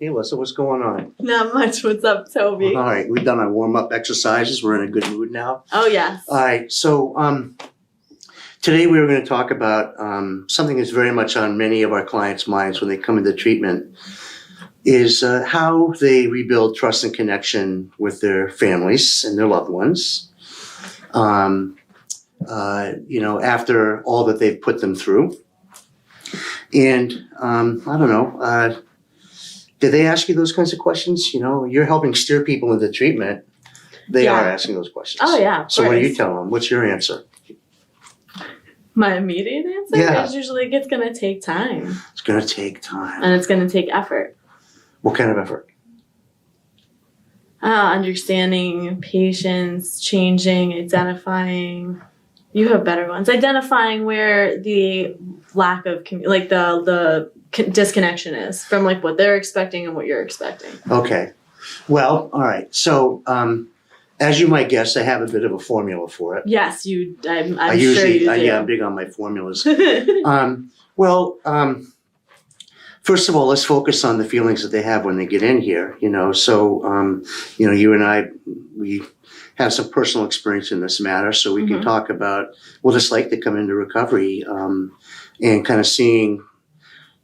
Hey, Alyssa, what's going on? Not much. What's up, Toby? All right, we've done our warm-up exercises. We're in a good mood now. Oh, yes. All right, so today we were going to talk about something that's very much on many of our clients' minds when they come into treatment is how they rebuild trust and connection with their families and their loved ones, after all that they've put them through. And I don't know, did they ask you those kinds of questions? You know, you're helping steer people into treatment. They are asking those questions. Oh, yeah. So what do you tell them? What's your answer? My immediate answer is usually it's going to take time. It's going to take time. And it's going to take effort. What kind of effort? Understanding, patience, changing, identifying. You have better ones. Identifying where the lack of, the disconnection is from like what they're expecting and what you're expecting. Okay. Well, all right. So, as you might guess, I have a bit of a formula for it. Yes, I'm sure you do. Yeah, I'm big on my formulas. First of all, let's focus on the feelings that they have when they get in here. You know, so you and I, we have some personal experience in this matter, so we can talk about what it's like to come into recovery and kind of seeing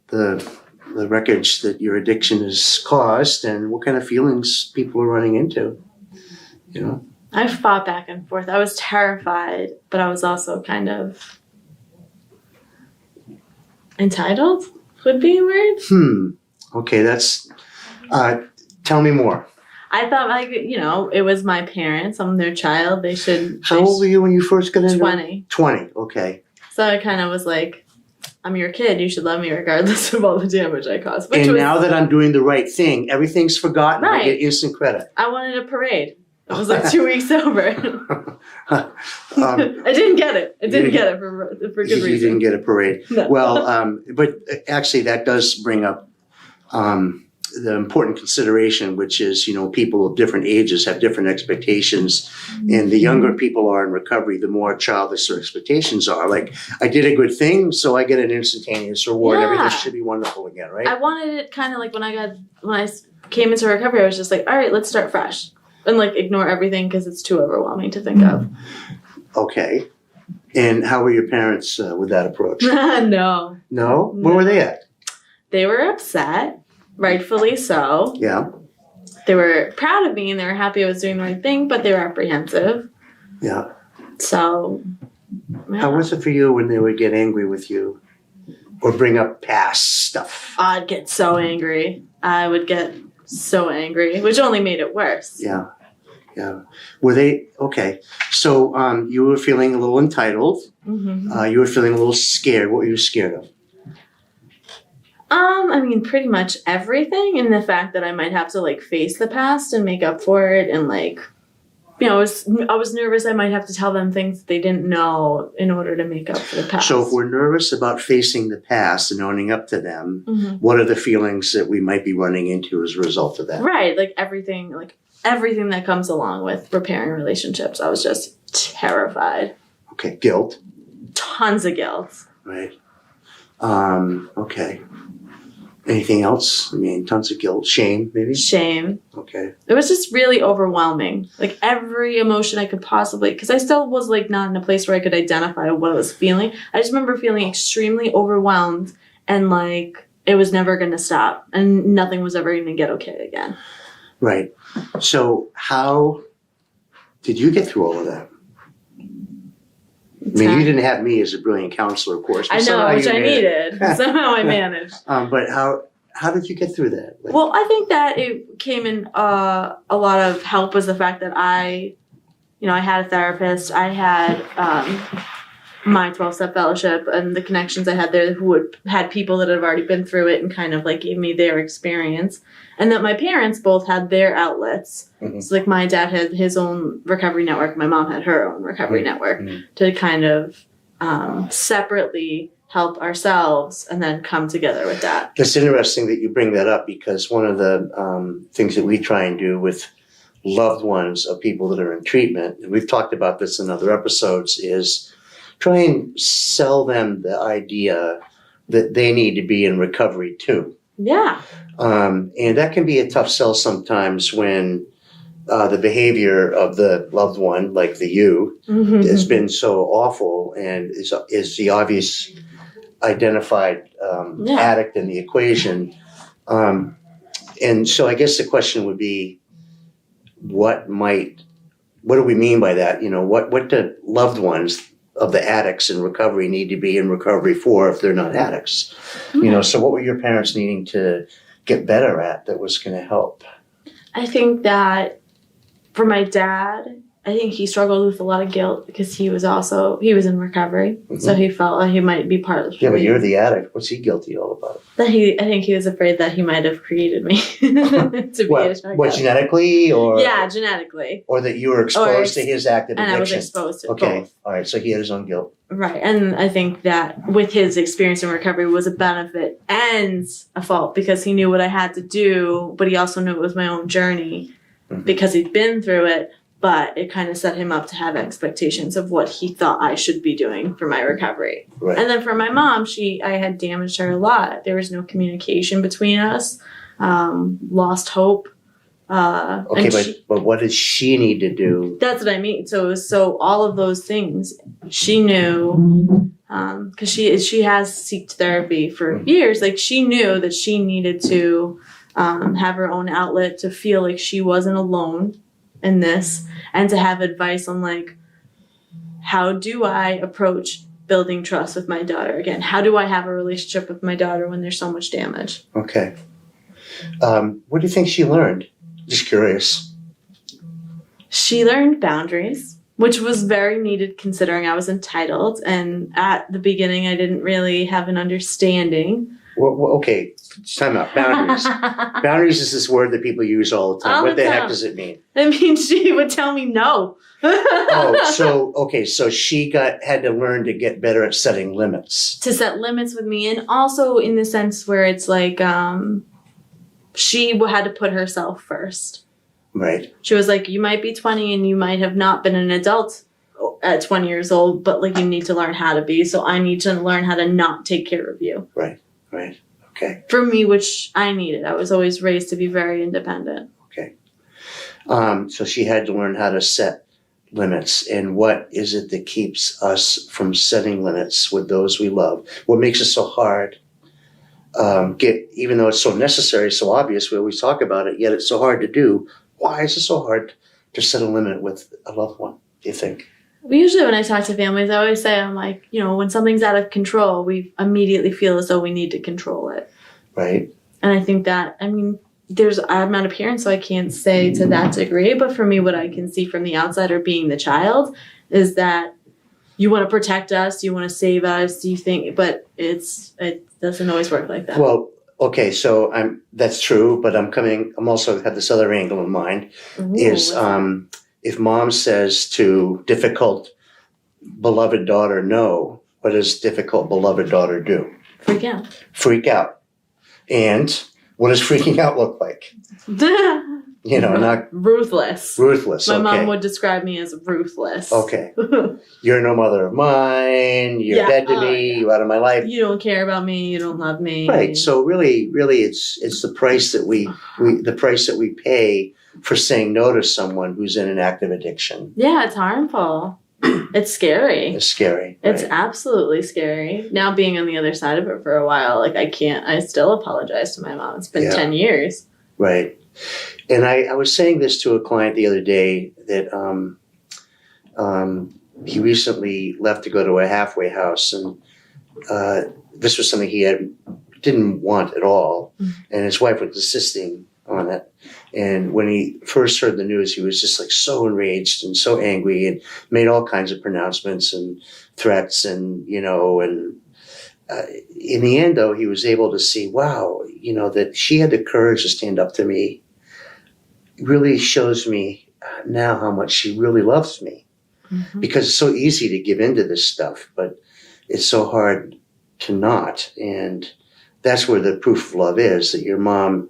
the wreckage that your addiction has caused and what kind of feelings people are running into. You know, I fought back and forth. I was terrified, but I was also kind of entitled. Would be a word. Okay, that's. Tell me more. I thought, it was my parents. I'm their child. They should. How old were you when you first got into 20. 20. Okay. So I kind of was like, I'm your kid. You should love me regardless of all the damage I caused. Now that I'm doing the right thing, everything's forgotten. Right. I get instant credit. I wanted a parade. It was like 2 weeks over. I didn't get it. I didn't get it for good reason. You didn't get a parade. No. Well, but actually that does bring up the important consideration, which is, people of different ages have different expectations. And the younger people are in recovery, the more childish their expectations are. Like, I did a good thing, so I get an instantaneous reward. Yeah. Everything should be wonderful again, right? I wanted it kind of like when I came into recovery, I was just like, all right, let's start fresh. And ignore everything because it's too overwhelming to think of. Okay. And how were your parents with that approach? No. No? Where were they at? They were upset, rightfully so. Yeah. They were proud of me and they were happy I was doing the right thing, but they were apprehensive. Yeah. So. Yeah. How was it for you when they would get angry with you or bring up past stuff? I'd get so angry. I would get so angry, which only made it worse. Yeah. Yeah. Were they, okay. So you were feeling a little entitled. You were feeling a little scared. What were you scared of? Pretty much everything, and the fact that I might have to face the past and make up for it, and I was nervous I might have to tell them things that they didn't know in order to make up for the past. So if we're nervous about facing the past and owning up to them, what are the feelings that we might be running into as a result of that? Right, everything that comes along with repairing relationships. I was just terrified. Okay, guilt. Tons of guilt. Right. Okay. Anything else? Tons of guilt. Shame, maybe? Shame. Okay. It was just really overwhelming. Every emotion I could possibly, because I still was not in a place where I could identify what I was feeling. I just remember feeling extremely overwhelmed and it was never going to stop and nothing was ever going to get okay again. Right. So how did you get through all of that? You didn't have me as a brilliant counselor, of course. I know, which I needed. Somehow I managed. But how did you get through that? Well, I think that it came in a lot of help was the fact that I had a therapist. I had my 12-step fellowship and the connections I had there who had people that had already been through it and kind of gave me their experience. And that my parents both had their outlets. So my dad had his own recovery network. My mom had her own recovery network to kind of separately help ourselves and then come together with that. It's interesting that you bring that up because one of the things that we try and do with loved ones of people that are in treatment, and we've talked about this in other episodes, is try and sell them the idea that they need to be in recovery too. Yeah. And that can be a tough sell sometimes when the behavior of the loved one, like the you, has been so awful and is the obvious identified addict in the equation. And so I guess the question would be, what do we mean by that? What do loved ones of the addicts in recovery need to be in recovery for if they're not addicts? So what were your parents needing to get better at that was going to help? I think that for my dad, I think he struggled with a lot of guilt because he was in recovery. Mm-hmm. So he felt like he might be part of the Yeah, but you're the addict. What's he guilty all about? I think he was afraid that he might have created me to be a drug addict. Genetically or? Yeah, genetically. Or that you were exposed to his active addiction? And I was exposed to both. All right, so he had his own guilt. Right, and I think that with his experience in recovery was a benefit and a fault because he knew what I had to do, but he also knew it was my own journey because he'd been through it. But it kind of set him up to have expectations of what he thought I should be doing for my recovery. Right. And then for my mom, I had damaged her a lot. There was no communication between us, lost hope. Okay, but what did she need to do? That's what I mean. So all of those things she knew, because she has sought therapy for years. Like she knew that she needed to have her own outlet to feel like she wasn't alone in this, and to have advice on like, how do I approach building trust with my daughter again? How do I have a relationship with my daughter when there's so much damage? Okay. What do you think she learned? Just curious. She learned boundaries, which was very needed considering I was entitled, and at the beginning I didn't really have an understanding. Well, okay, time out. Boundaries. Boundaries is this word that people use all the time. What the heck does it mean? It means she would tell me no. So she had to learn to get better at setting limits. To set limits with me, and also in the sense where it's like she had to put herself first. Right. She was like, you might be 20 and you might have not been an adult at 20 years old, but like you need to learn how to be. So I need to learn how to not take care of you. Right. Okay. For me, which I needed. I was always raised to be very independent. Okay. So she had to learn how to set limits. And what is it that keeps us from setting limits with those we love? What makes it so hard? Even though it's so necessary, so obvious, we always talk about it, yet it's so hard to do. Why is it so hard to set a limit with a loved one, do you think? Usually when I talk to families, I always say, I'm like, when something's out of control, we immediately feel as though we need to control it. Right. And I think that, I'm not a parent, so I can't say to that degree, but for me, what I can see from the outsider being the child is that you want to protect us, you want to save us, you think, but it doesn't always work like that. Well, okay, so that's true, but I'm also have this other angle in mind. Ooh, if mom says to difficult beloved daughter no, what does difficult beloved daughter do? Freak out. And what does freaking out look like? Not ruthless. Ruthless. My mom would describe me as ruthless. Okay. You're no mother of mine. You're dead to me. You're out of my life. You don't care about me. You don't love me. Right. So really, it's the price that we pay for saying no to someone who's in an active addiction. Yeah, it's harmful. It's scary. It's scary. It's absolutely scary. Now being on the other side of it for a while, like I still apologize to my mom. It's been 10 years. Right. And I was saying this to a client the other day that he recently left to go to a halfway house, and this was something he didn't want at all, and his wife was insisting on it. And when he first heard the news, he was just like so enraged and so angry, and made all kinds of pronouncements and threats, and in the end, though, he was able to see, wow, that she had the courage to stand up to me. Really shows me now how much she really loves me, because it's so easy to give into this stuff, but it's so hard to not. And that's where the proof of love is, that your mom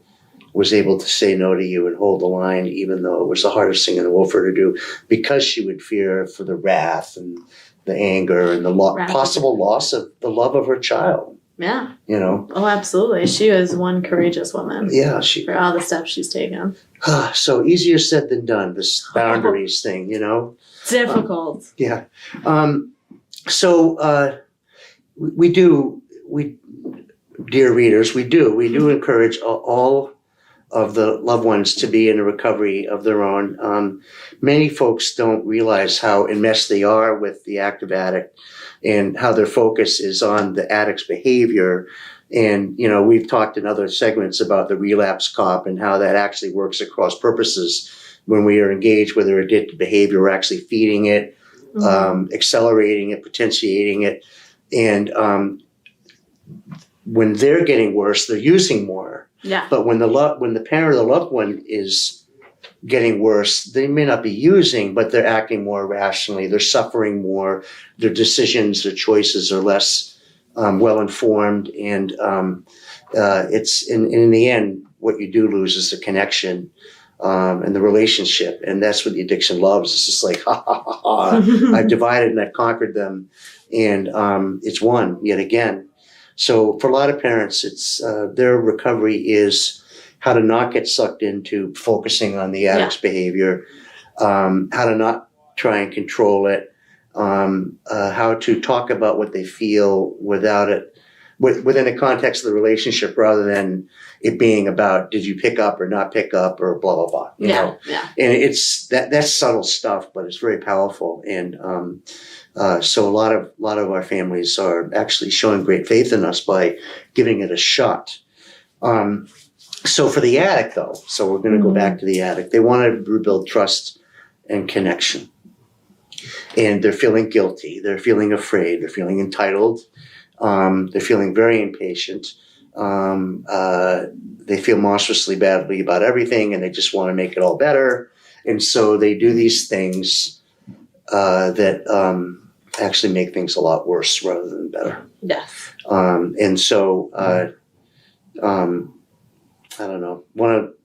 was able to say no to you and hold the line, even though it was the hardest thing in the world for her to do, because she would fear for the wrath and the anger and the possible loss of the love of her child. Yeah. You know. Oh, absolutely. She was one courageous woman. Yeah, for all the steps she's taken. So easier said than done. This boundaries thing, you know. Difficult. Yeah. So we dear readers, we do encourage all of the loved ones to be in a recovery of their own. Many folks don't realize how enmeshed they are with the active addict and how their focus is on the addict's behavior. And, you know, we've talked in other segments about the relapse cop and how that actually works across purposes. When we are engaged with their addictive behavior, we're actually feeding it, accelerating it, potentiating it. And when they're getting worse, they're using more. Yeah. But when the parent or the loved one is getting worse, they may not be using, but they're acting more irrationally. They're suffering more. Their decisions, their choices are less well informed, and it's in the end, what you do lose is the connection and the relationship, and that's what the addiction loves. It's just like, ha ha ha ha! I've divided and I've conquered them, and it's won yet again. So for a lot of parents, it's their recovery is how to not get sucked into focusing on the addict's behavior, how to not try and control it, how to talk about what they feel without it, within the context of the relationship, rather than it being about did you pick up or not pick up or blah blah blah. You know? Yeah. And it's that's subtle stuff, but it's very powerful. And so a lot of our families are actually showing great faith in us by giving it a shot. So for the addict, though, so we're going to go back to the addict. They want to rebuild trust and connection. And they're feeling guilty. They're feeling afraid. They're feeling entitled. They're feeling very impatient. They feel monstrously badly about everything, and they just want to make it all better. And so they do these things that actually make things a lot worse rather than better. Yes. And so I don't know. What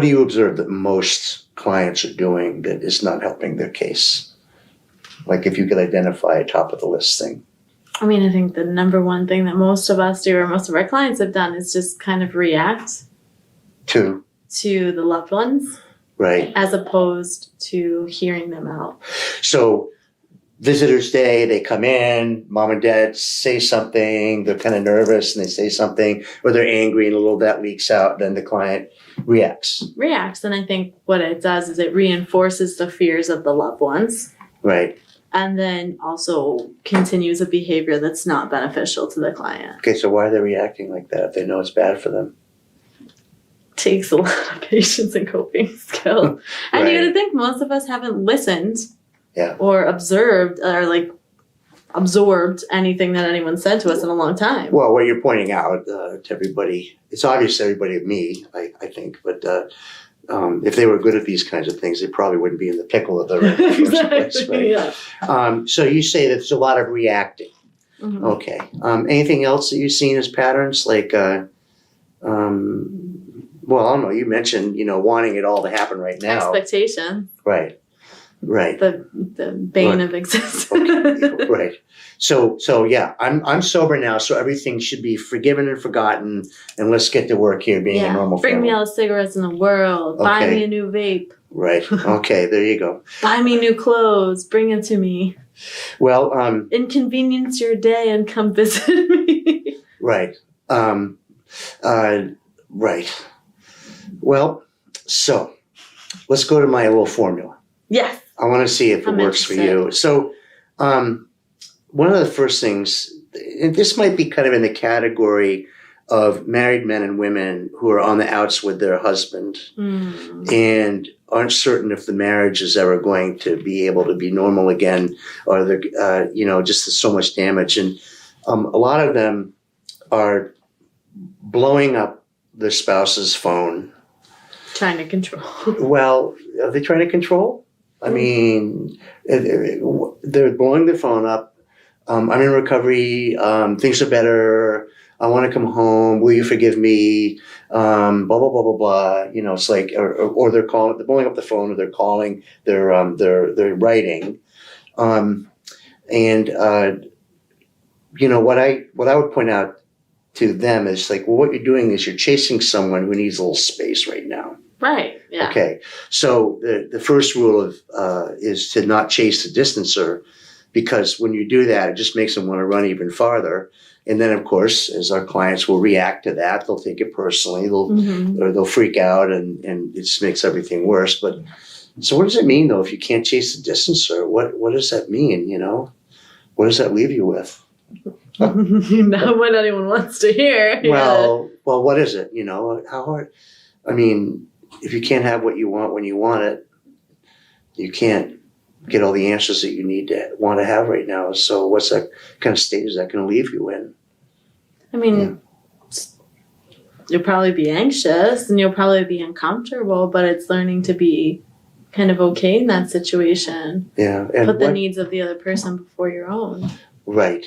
do you observe that most clients are doing that is not helping their case? Like if you could identify a top of the list thing. I mean, I think the number one thing that most of us do, or most of our clients have done, is just kind of react to the loved ones. Right. As opposed to hearing them out. So Visitors Day, they come in, mom and dad say something, they're kind of nervous and they say something, or they're angry and a little of that leaks out, then the client reacts. And I think what it does is it reinforces the fears of the loved ones. Right. And then also continues a behavior that's not beneficial to the client. Okay, so why are they reacting like that if they know it's bad for them? Takes a lot of patience and coping skill. And you would think most of us haven't listened or observed or absorbed anything that anyone said to us in a long time. Well, what you're pointing out to everybody, it's obvious to everybody of me, I think, but if they were good at these kinds of things, they probably wouldn't be in the pickle of they're in the first place, right? Yeah. So you say that there's a lot of reacting. Mm-hmm. Okay. Anything else that you've seen as patterns? Well, I don't know. You mentioned, wanting it all to happen right now. Expectation. Right. The bane of existence. Okay. Right. So yeah, I'm sober now, so everything should be forgiven and forgotten, and let's get to work here being a normal family. Bring me all the cigarettes in the world. Okay. Buy me a new vape. Right. Okay, there you go. Buy me new clothes. Bring it to me. Well, inconvenience your day and come visit me. Right. Right. Well, so let's go to my little formula. Yes. I want to see if it works for you. So, one of the first things, and this might be kind of in the category of married men and women who are on the outs with their husband and aren't certain if the marriage is ever going to be able to be normal again, or they're, just there's so much damage. And a lot of them are blowing up their spouse's phone. Trying to control. Well, are they trying to control? I mean, they're blowing their phone up. I'm in recovery. Things are better. I want to come home. Will you forgive me? Blah, blah, blah, blah, blah. It's like, or they're calling, they're blowing up the phone, or they're calling, they're writing. And what I would point out to them is like, well, what you're doing is you're chasing someone who needs a little space right now. Right. Yeah. Okay. So the first rule of is to not chase the distancer, because when you do that, it just makes them want to run even farther. And then, of course, as our clients will react to that, they'll take it personally. They'll freak out, and it just makes everything worse. But so, what does it mean though if you can't chase the distancer? What does that mean? What does that leave you with? Not what anyone wants to hear. Well, what is it? How hard? I mean, if you can't have what you want when you want it, you can't get all the answers that you want to have right now. So what's that kind of state is that going to leave you in? I mean, you'll probably be anxious and you'll probably be uncomfortable, but it's learning to be kind of okay in that situation. Yeah. And put the needs of the other person before your own. Right.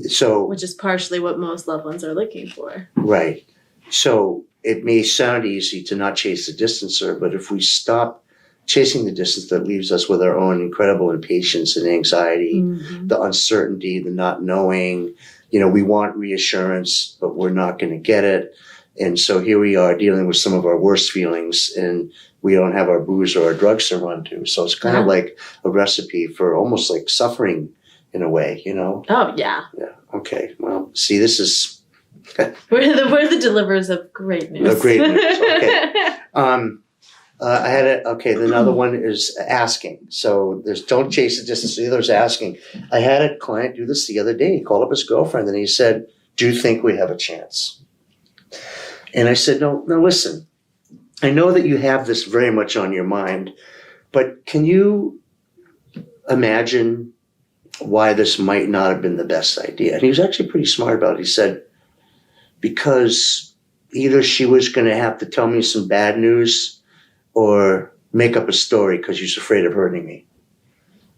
So, which is partially what most loved ones are looking for. Right. So it may sound easy to not chase the distancer, but if we stop chasing the distance, that leaves us with our own incredible impatience and anxiety, the uncertainty, the not knowing. We want reassurance, but we're not going to get it. And so here we are dealing with some of our worst feelings, and we don't have our booze or our drugs to run to. So it's kind of like a recipe for almost like suffering in a way, Oh, yeah. Yeah. Okay. Well, see, this is... we're the deliverers of great news. Great news. Okay. I had another one is asking. So there's don't chase the distance. The other is asking. I had a client do this the other day. He called up his girlfriend and he said, "Do you think we have a chance?" And I said, no, listen, I know that you have this very much on your mind, but can you imagine why this might not have been the best idea? And he was actually pretty smart about it. He said, because either she was going to have to tell me some bad news or make up a story because she's afraid of hurting me.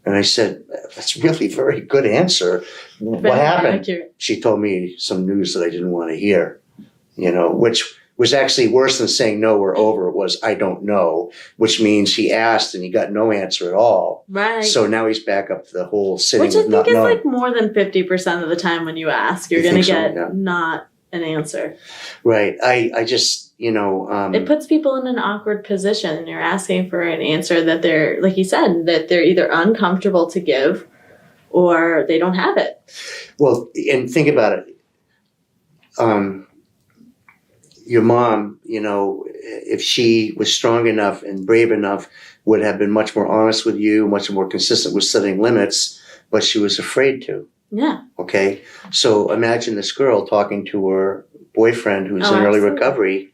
And I said, that's really a very good answer. What happened? Accurate. She told me some news that I didn't want to hear, which was actually worse than saying no, we're over. It was, I don't know, which means he asked and he got no answer at all. Right. So now he's back up to the whole sitting which I with not think is knowing. like more than 50% of the time when you ask, you're going to get not an answer. Right. I just, it puts people in an awkward position. You're asking for an answer that they're, like you said, that they're either uncomfortable to give or they don't have it. Well, and think about it. Your mom, if she was strong enough and brave enough, would have been much more honest with you, much more consistent with setting limits, but she was afraid to. Yeah. Okay. So imagine this girl talking to her boyfriend who's in early recovery.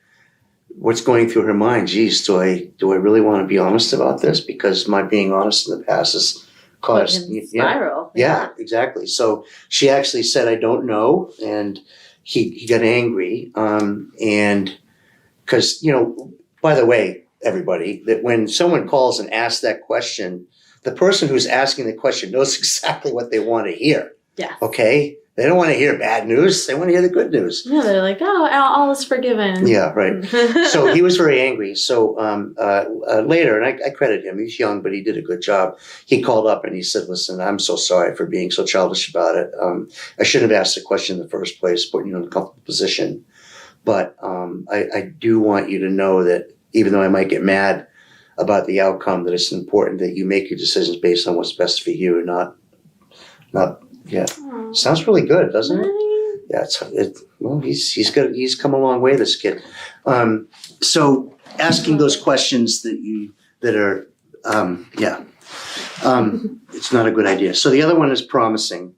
What's going through her mind? Geez, do I really want to be honest about this? Because my being honest in the past has caused spiral. Yeah, exactly. So she actually said, I don't know. And he got angry. And because, by the way, everybody, that when someone calls and asks that question, the person who's asking the question knows exactly what they want to hear. Yeah. Okay? They don't want to hear bad news. They want to hear the good news. Yeah, they're like, oh, all is forgiven. Yeah, right. So he was very angry. So later, and I credit him, he's young, but he did a good job. He called up and he said, listen, I'm so sorry for being so childish about it. I shouldn't have asked the question in the first place, putting you in a comfortable position. But I do want you to know that even though I might get mad about the outcome, that it's important that you make your decisions based on what's best for you and not. Yeah, aww. Sounds really good, doesn't it? Yeah, well, he's good. He's come a long way, this kid. So asking those questions that are it's not a good idea. So the other one is promising,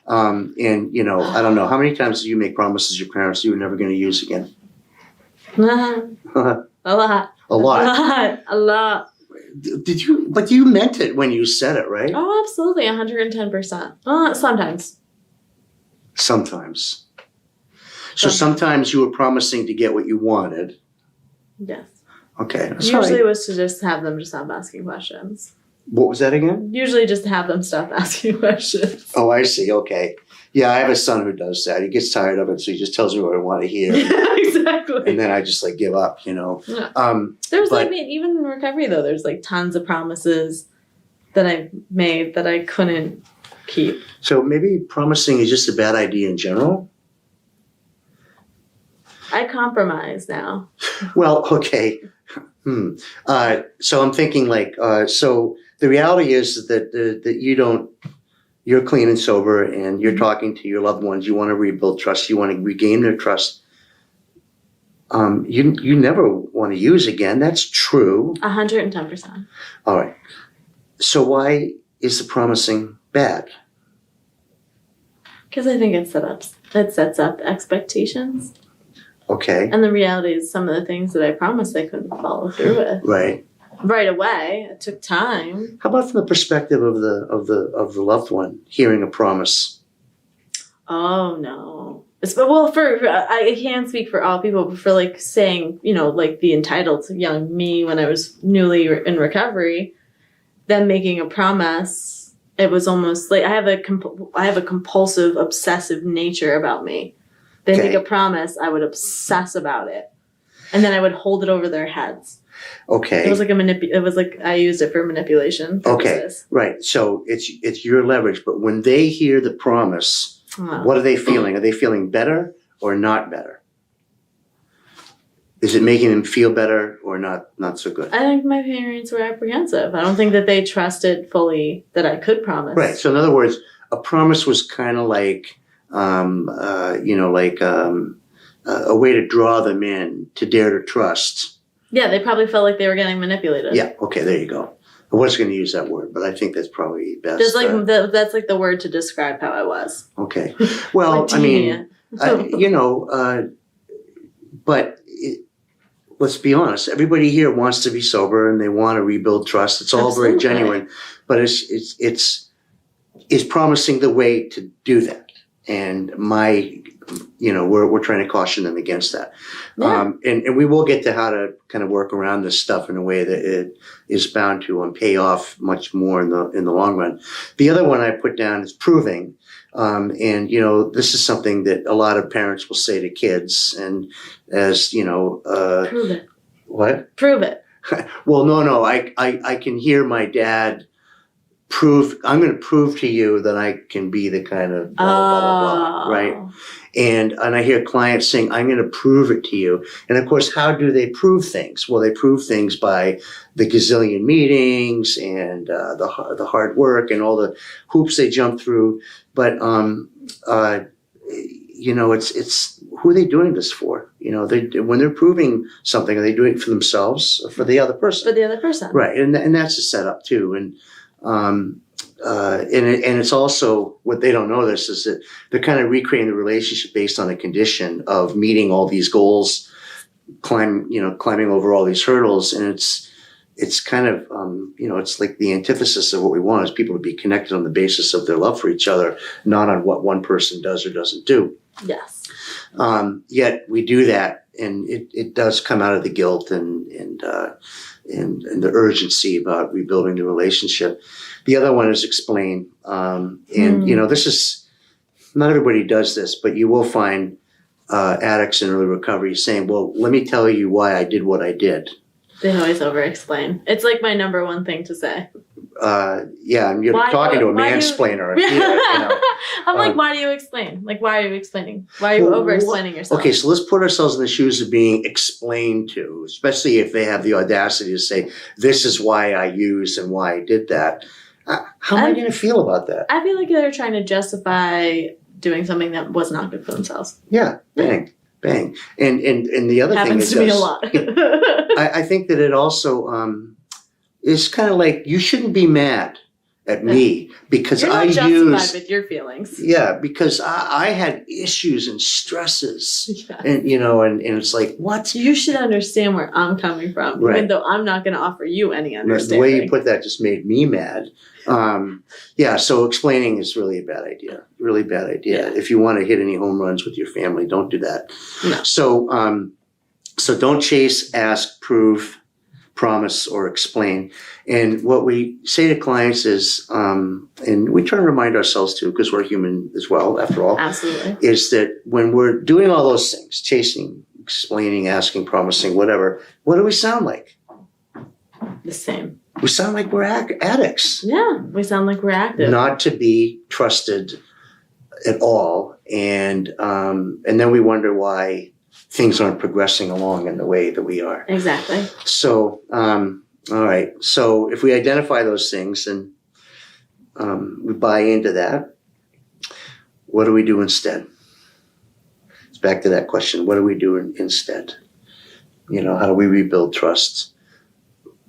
and I don't know how many times do you make promises to your parents you were never going to use again? A lot. A lot. Did you? But you meant it when you said it, right? Oh, absolutely, 110%. Sometimes. Sometimes. So sometimes you were promising to get what you wanted. Yes. Okay. Usually it was to just have them to stop asking questions. What was that again? Usually just to have them stop asking questions. Oh, I see. Okay. Yeah, I have a son who does that. He gets tired of it, so he just tells me what I want to hear. Exactly. And then I just give up, Yeah. There's even in recovery though, there's tons of promises that I made that I couldn't keep. So maybe promising is just a bad idea in general? I compromise now. Well, okay. So I'm thinking like, so the reality is that you're clean and sober and you're talking to your loved ones. You want to rebuild trust. You want to regain their trust. You never want to use again. That's true. 110%. All right. So why is the promising bad? Because I think it sets up expectations. Okay. And the reality is some of the things that I promised I couldn't follow through with. Right away. It took time. How about from the perspective of the loved one hearing a promise? Oh no. Well, I can't speak for all people, but for like saying, like the entitled young me when I was newly in recovery, them making a promise, it was almost like I have a compulsive, obsessive nature about me. They make a promise, I would obsess about it, and then I would hold it over their heads. Okay. It was like it was like I used it for manipulation purposes. Okay. Right. So it's your leverage, but when they hear the promise, what are they feeling? Are they feeling better or not better? Is it making them feel better or not so good? I think my parents were apprehensive. I don't think that they trusted fully that I could promise. Right. So in other words, a promise was kind of like, a way to draw them in to dare to trust. Yeah, they probably felt like they were getting manipulated. Yeah. Okay. There you go. I was going to use that word, but I think that's probably best. That's that's like the word to describe how I was. Okay. Well, I mean, but let's be honest. Everybody here wants to be sober and they want to rebuild trust. It's all very genuine, but it's promising the way to do that. And we're trying to caution them against that. Yeah. And we will get to how to kind of work around this stuff in a way that it is bound to pay off much more in the long run. The other one I put down is proving. This is something that a lot of parents will say to kids, and as prove it. What? Prove it. Well, no. I can hear my dad I'm going to prove to you that I can be the kind of blah, blah, blah, blah, right? And I hear clients saying, I'm going to prove it to you. And of course, how do they prove things? Well, they prove things by the gazillion meetings and the hard work and all the hoops they jump through. But, it's who are they doing this for? When they're proving something, are they doing it for themselves or for the other person? For the other person. Right. And that's a setup too. And it's also what they don't know this is that they're kind of recreating the relationship based on a condition of meeting all these goals, climbing over all these hurdles. And it's kind of, it's like the antithesis of what we want is people to be connected on the basis of their love for each other, not on what one person does or doesn't do. Yes. Yet we do that, and it does come out of the guilt and the urgency about rebuilding the relationship. The other one is explain. This is, not everybody does this, but you will find addicts in early recovery saying, well, let me tell you why I did what I did. They always over-explain. It's like my number one thing to say. And you're talking to a mansplainer. I'm like, why do you explain? Like, why are you explaining? Why are you over-explaining yourself? Okay, so let's put ourselves in the shoes of being explained to, especially if they have the audacity to say, this is why I used and why I did that. How am I going to feel about that? I feel like they're trying to justify doing something that was not good for themselves. Yeah, bang. And the other happens thing to me a lot. I think that it also is kind of like you shouldn't be mad at me because You're not justified with your feelings. Yeah, because I had issues and stresses, and it's like what you should understand where I'm coming from, right. Even though I'm not going to offer you any understanding. The way you put that just made me mad. So explaining is really a bad idea. Really bad idea. Yeah. If you want to hit any home runs with your family, don't do that. No. So don't chase, ask, prove, promise, or explain. And what we say to clients is, and we try to remind ourselves too, because we're human as well, after all. Absolutely. Is that when we're doing all those things, chasing, explaining, asking, promising, whatever, what do we sound like? The same. We sound like we're addicts. Yeah, we sound like we're active. Not to be trusted at all. And then we wonder why things aren't progressing along in the way that we are. Exactly. So, all right. So if we identify those things and we buy into that, what do we do instead? It's back to that question. What do we do instead? How do we rebuild trust?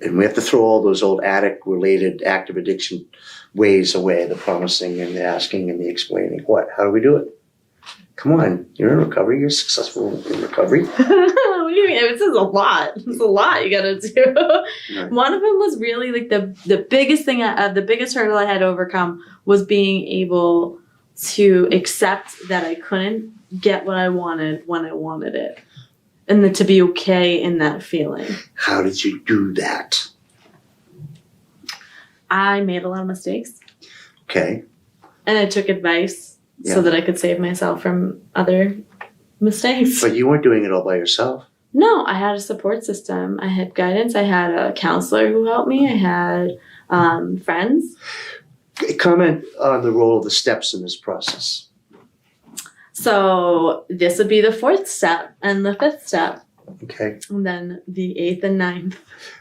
And we have to throw all those old addict-related active addiction ways away, the promising and the asking and the explaining. What? How do we do it? Come on, you're in recovery. You're successful in recovery. What do you mean? This is a lot. It's a lot you gotta do. Right. One of them was really like the biggest thing, the biggest hurdle I had to overcome was being able to accept that I couldn't get what I wanted when I wanted it. And then to be okay in that feeling. How did you do that? I made a lot of mistakes. Okay. And I took advice so that I could save myself from other mistakes. But you weren't doing it all by yourself. No, I had a support system. I had guidance. I had a counselor who helped me. I had friends. Comment on the role of the steps in this process. So this would be the 4th step and the 5th step. Okay. And then the 8th and 9th.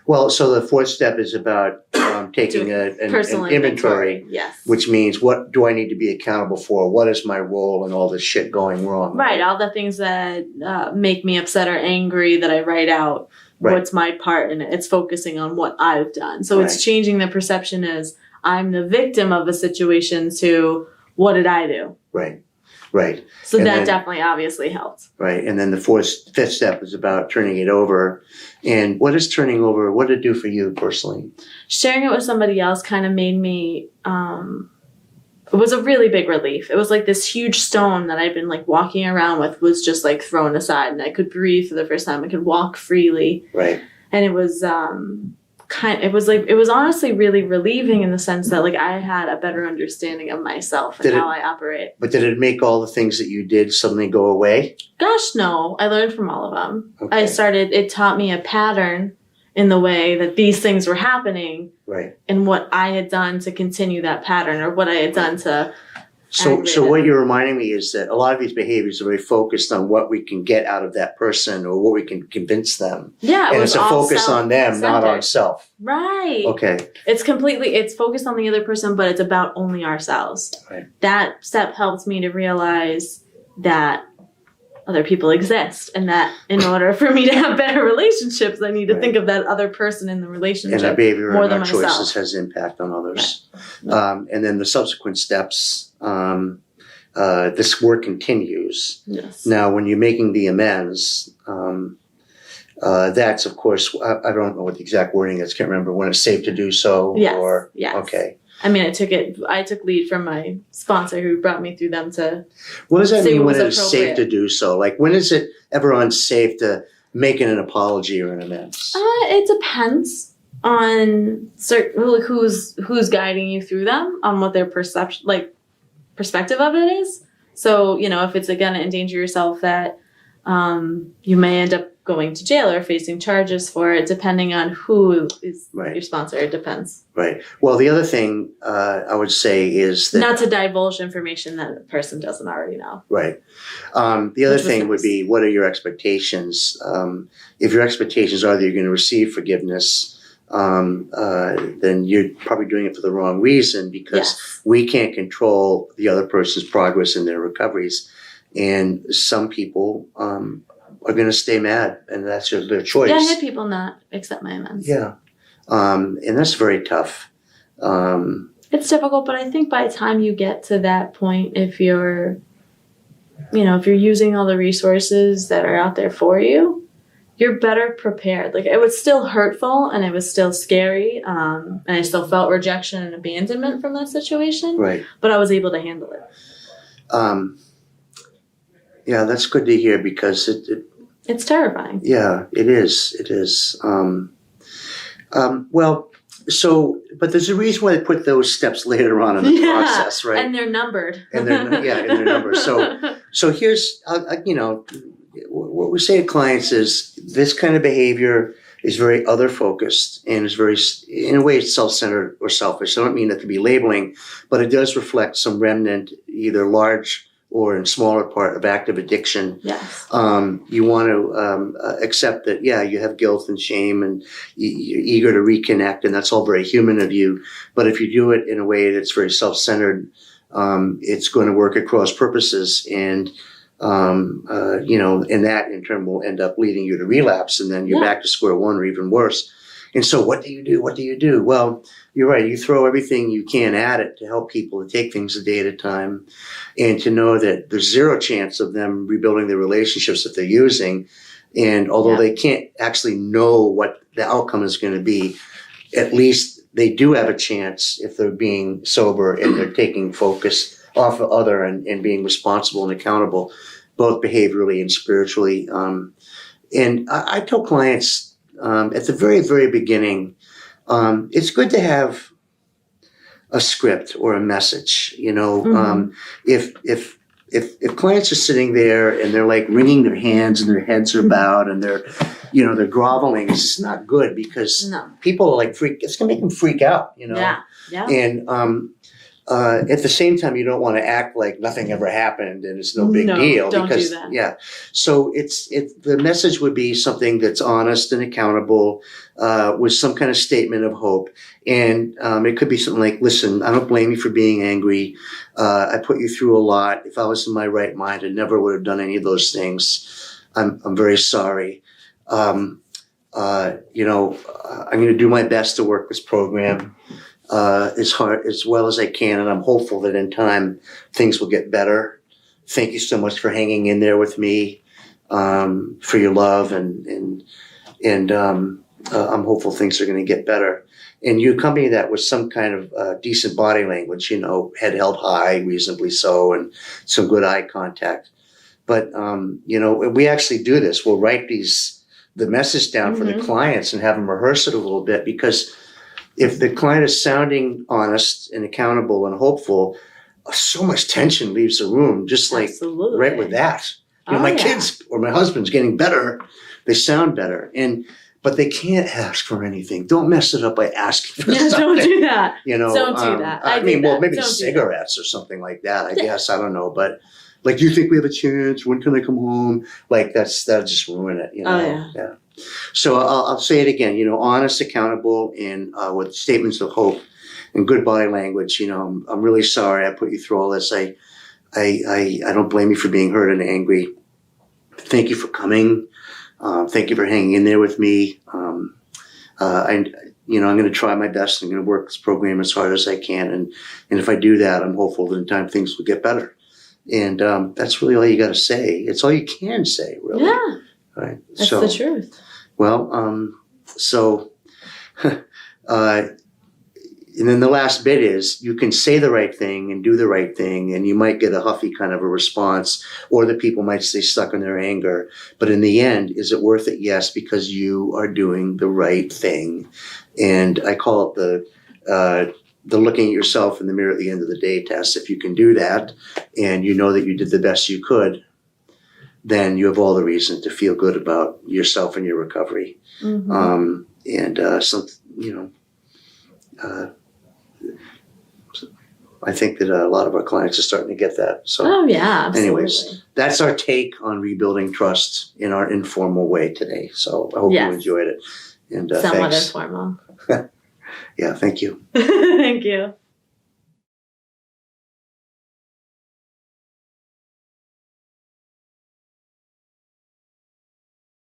Well, so the 4th step is about taking an inventory. Yes. Which means, what do I need to be accountable for? What is my role in all this shit going wrong? Right. All the things that make me upset or angry that I write out. Right. What's my part in it? It's focusing on what I've done. So it's changing the perception as I'm the victim of a situation to what did I do? Right. Right. So and that definitely obviously helped. Right. And then the 5th step is about turning it over. And what is turning over? What did it do for you personally? Sharing it with somebody else kind of made me, it was a really big relief. It was like this huge stone that I'd been like walking around with was just like thrown aside, and I could breathe for the first time. I could walk freely. Right. And it was, it was honestly really relieving in the sense that like I had a better understanding of myself and how I operate. But did it make all the things that you did suddenly go away? Gosh, no. I learned from all of them. Okay. It taught me a pattern in the way that these things were happening. Right. And what I had done to continue that pattern, or what I had done to So what you're reminding me is that a lot of these behaviors are very focused on what we can get out of that person or what we can convince them. Yeah, and it's a focus on them, not on self. Right. Okay. It's focused on the other person, but it's about only ourselves. Right. That step helped me to realize that other people exist, and that in order for me to have better relationships, I need to think of that other person in the relationship. And our behavior more and than our myself. choices has impact on others. Right. And then the subsequent steps, this work continues. Yes. Now, when you're making the amends, that's, of course, I don't know what the exact wording is. Can't remember when it's safe to do so. Yes. Yes. Okay. I mean, I took lead from my sponsor who brought me through them to. What does that mean when it's safe to do so? Like, when is it ever unsafe to make an apology or an amends? It depends on who's guiding you through them, on what their perceptive of it is. So, if it's going to endanger yourself, that you may end up going to jail or facing charges for it, depending on who is your sponsor. It depends. Right. Well, the other thing I would say is that... Not to divulge information that a person doesn't already know. Right. The other thing would be, what are your expectations? If your expectations are that you're going to receive forgiveness, then you're probably doing it for the wrong reason, because we can't control the other person's progress in their recoveries. And some people are going to stay mad, and that's their choice. Yeah, I had people not accept my amends. Yeah. And that's very tough. It's difficult, but I think by the time you get to that point, if you're using all the resources that are out there for you, you're better prepared. Like, it was still hurtful, and it was still scary, and I still felt rejection and abandonment from that situation. Right. But I was able to handle it. Yeah, that's good to hear, because it's terrifying. Yeah, it is. It is. But there's a reason why they put those steps later on in the process, right? And they're numbered. And they're numbered. So here's, what we say to clients is, this kind of behavior is very other focused and is very, in a way, self-centered or selfish. I don't mean that to be labeling, but it does reflect some remnant, either large or in smaller part, of active addiction. Yes. You want to accept that, yeah, you have guilt and shame and you're eager to reconnect, and that's all very human of you. But if you do it in a way that's very self-centered, it's going to work at cross purposes, and and that in turn will end up leading you to relapse, and then you're back to square one or even worse. And so what do you do? What do you do? Well, you're right. You throw everything you can at it to help people to take things a day at a time, and to know that there's zero chance of them rebuilding the relationships that they're using. And although they can't actually know what the outcome is going to be, at least they do have a chance if they're being sober and they're taking focus off of other and being responsible and accountable, both behaviorally and spiritually. And I tell clients at the very, very beginning, it's good to have a script or a message. If clients are sitting there and they're like wringing their hands and their heads are bowed and they're groveling, it's just not good, because people are like it's gonna make them freak out, Yeah. And at the same time, you don't want to act like nothing ever happened and it's no big deal. Don't because do that. So the message would be something that's honest and accountable, with some kind of statement of hope. And it could be something like, listen, I don't blame you for being angry. I put you through a lot. If I was in my right mind, I never would have done any of those things. I'm very sorry. I'm going to do my best to work this program as well as I can, and I'm hopeful that in time things will get better. Thank you so much for hanging in there with me, for your love, and I'm hopeful things are going to get better. And you accompany that with some kind of decent body language, head held high, reasonably so, and some good eye contact. But we actually do this. We'll write the message down for the clients and have them rehearse it a little bit, because if the client is sounding honest and accountable and hopeful, so much tension leaves the room, just like right with that. My kids or my husband's getting better. They sound better. But they can't ask for anything. Don't mess it up by asking for something. Don't do that. Don't do that. Maybe cigarettes or something like that. I guess, I don't know. But like, do you think we have a chance? When can I come home? Like, that'll just ruin it. Yeah. So I'll say it again. Honest, accountable, and with statements of hope and good body language. I'm really sorry I put you through all this. I don't blame you for being hurt and angry. Thank you for coming. Thank you for hanging in there with me. I'm going to try my best. I'm going to work this program as hard as I can. And if I do that, I'm hopeful that in time things will get better. And that's really all you got to say. It's all you can say, really. Yeah. Right. That's the truth. Well, and then the last bit is, you can say the right thing and do the right thing, and you might get a huffy kind of a response, or the people might stay stuck in their anger. But in the end, is it worth it? Yes, because you are doing the right thing. And I call it the looking at yourself in the mirror at the end of the day test. If you can do that, and you know that you did the best you could, then you have all the reason to feel good about yourself and your recovery. I think that a lot of our clients are starting to get that. So, absolutely. Anyways, that's our take on rebuilding trust in our informal way today. So I hope you enjoyed it. And somewhat thanks. informal. Yeah, thank you. Thank you.